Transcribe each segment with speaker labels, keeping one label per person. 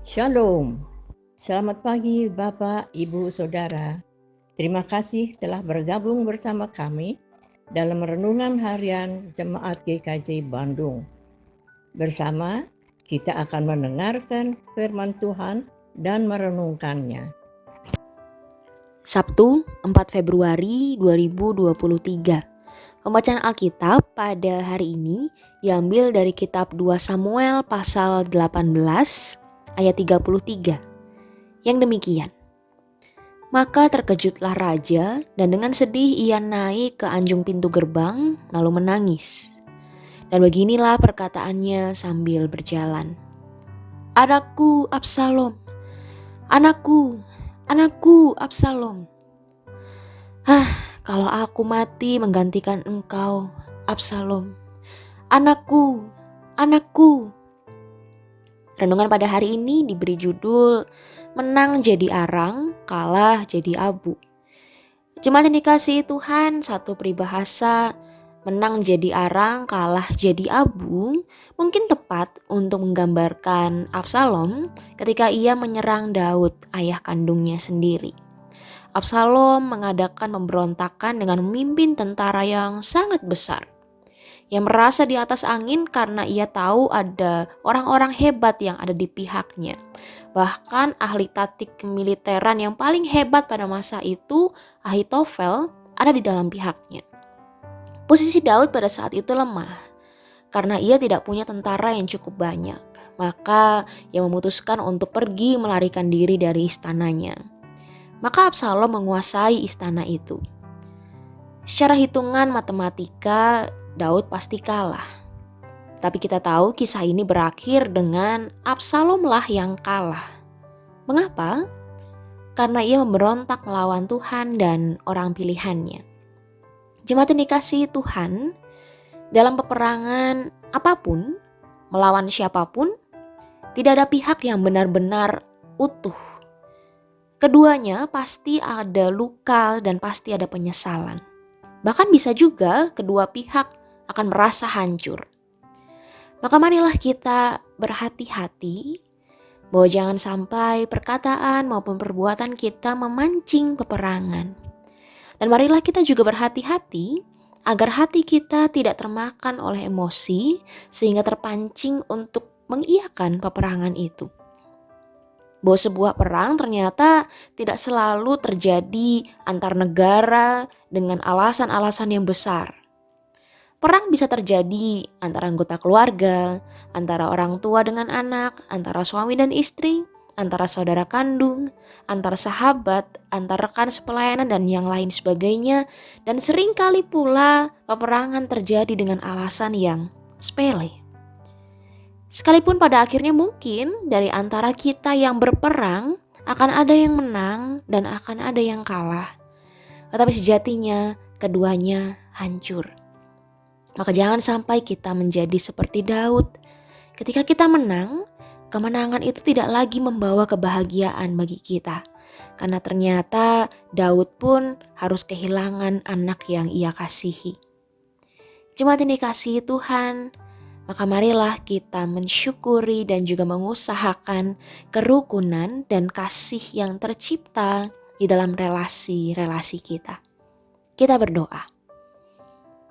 Speaker 1: Shalom. Selamat pagi Bapak, Ibu, Saudara. Terima kasih telah bergabung bersama kami dalam renungan harian Jemaat GKJ Bandung. Bersama kita akan mendengarkan firman Tuhan dan merenungkannya.
Speaker 2: Sabtu 4 Februari 2023. Pembacaan Alkitab pada hari ini diambil dari kitab 2 Samuel pasal 18 ayat 33. Yang demikian. Maka terkejutlah raja dan dengan sedih ia naik ke anjung pintu gerbang lalu menangis. Dan beginilah perkataannya sambil berjalan. Anakku Absalom, anakku, anakku Absalom. Kalau aku mati menggantikan engkau, Absalom. Anakku, anakku. Renungan pada hari ini diberi judul Menang jadi arang, kalah jadi abu. Jemaat yang dikasihi Tuhan, satu peribahasa menang jadi arang, kalah jadi abu mungkin tepat untuk menggambarkan Absalom ketika ia menyerang Daud, ayah kandungnya sendiri. Absalom mengadakan pemberontakan dengan memimpin tentara yang sangat besar, yang merasa di atas angin karena ia tahu ada orang-orang hebat yang ada di pihaknya. Bahkan ahli taktik kemiliteran yang paling hebat pada masa itu, Ahitofel, ada di dalam pihaknya. Posisi Daud pada saat itu lemah, karena ia tidak punya tentara yang cukup banyak. Maka ia memutuskan untuk pergi melarikan diri dari istananya. Maka Absalom menguasai istana itu. Secara hitungan matematika, Daud pasti kalah. Tapi kita tahu kisah ini berakhir dengan Absalomlah yang kalah. Mengapa? Karena ia memberontak melawan Tuhan dan orang pilihannya. Jemaat yang dikasihi Tuhan, dalam peperangan apapun, melawan siapapun, tidak ada pihak yang benar-benar utuh. Keduanya pasti ada luka dan pasti ada penyesalan. Bahkan bisa juga kedua pihak akan merasa hancur. Maka marilah kita berhati-hati bahwa jangan sampai perkataan maupun perbuatan kita memancing peperangan. Dan marilah kita juga berhati-hati agar hati kita tidak termakan oleh emosi sehingga terpancing untuk mengiyakan peperangan itu. Bahwa sebuah perang ternyata tidak selalu terjadi antar negara dengan alasan-alasan yang besar. Perang bisa terjadi antara anggota keluarga, antara orang tua dengan anak, antara suami dan istri, antara saudara kandung, antara sahabat, antara rekan sepelayanan dan yang lain sebagainya. Dan seringkali pula peperangan terjadi dengan alasan yang sepele. Sekalipun pada akhirnya mungkin dari antara kita yang berperang akan ada yang menang dan akan ada yang kalah. Tetapi sejatinya keduanya hancur. Maka jangan sampai kita menjadi seperti Daud. Ketika kita menang, kemenangan itu tidak lagi membawa kebahagiaan bagi kita. Karena ternyata Daud pun harus kehilangan anak yang ia kasihi. Jemaat yang dikasihi Tuhan, maka marilah kita mensyukuri dan juga mengusahakan kerukunan dan kasih yang tercipta di dalam relasi-relasi kita. Kita berdoa.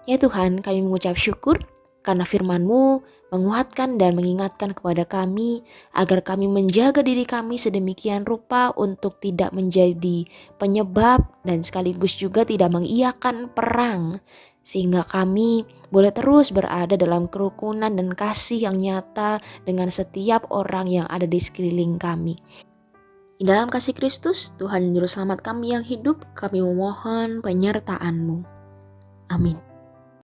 Speaker 2: Ya Tuhan, kami mengucap syukur karena firman-Mu menguatkan dan mengingatkan kepada kami agar kami menjaga diri kami sedemikian rupa untuk tidak menjadi penyebab dan sekaligus juga tidak mengiyakan perang, sehingga kami boleh terus berada dalam kerukunan dan kasih yang nyata dengan setiap orang yang ada di sekeliling kami. Di dalam kasih Kristus, Tuhan Juru Selamat kami yang hidup, kami memohon penyertaan-Mu. Amin.